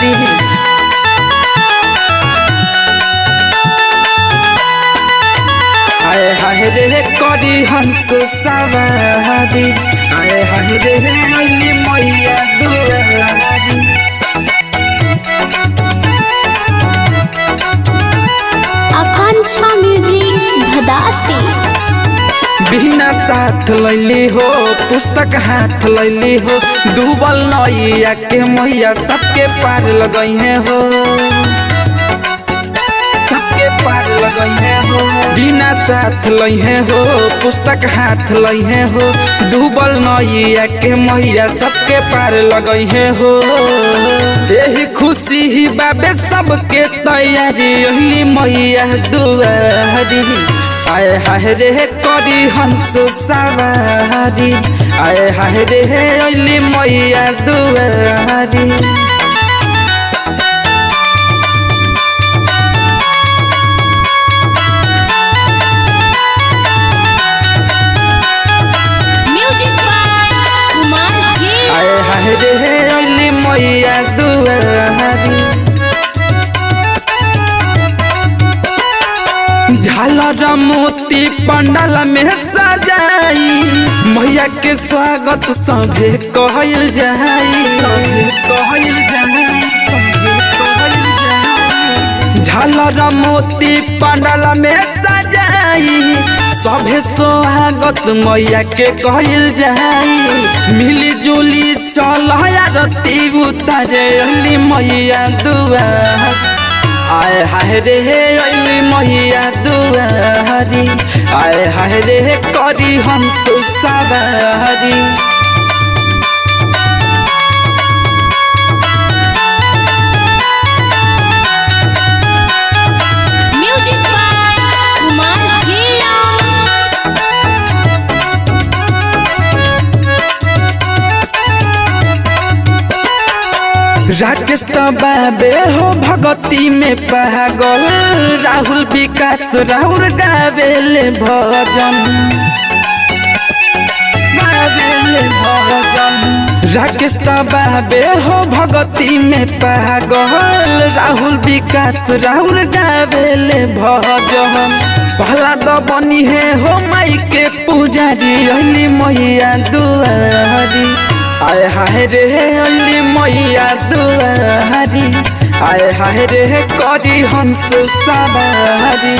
सवारी। आए हाय रे करी हंस सवारी, आए हाय रे अली मैया दुआरी। आकांक्षा म्यूजिक भदासी। बिना साथ लैली हो पुस्तक हाथ लैली हो, डूबल नैया के मैया सबके पार लगई है हो, सबके पार लगई है हो। बिना साथ लई हो पुस्तक हाथ लई हो, डूबल नैया के मैया सबके पार लगई है हो। यही खुशी ही बाबे सबके तैयारी अली मैया दुआरी। आए हाय रे करी हंस सवारी, आए हाय रे अली मैया दुआरी। आए हाय रे अली मैया दुआरी। झालर मोती पंडाल में सजाई, मैया के स्वागत सभे कहल जाई, सभे कहल जाई, सभे कहल जाई। झालर मोती पंडाल में सजाई, सभे स्वागत मैया के कहल जाई। मिली जुली चल आरती उतारे अली मैया दुआरी। आए हाय रे अली मैया दुआरी, आए हाय रे करी हंस सवारी। राकेश बाबे हो भगती में पागल, राहुल विकास राहुल गावेले भजन, गावेले भजन। राकेश बाबे हो भगती में पागल, राहुल विकास राहुल गावेले भजन। पहला द बनी है हो माई के पुजारी अली मैया दुआरी। आए हाय रे अली मैया दुआरी, आए हाय रे करी हंस सवारी।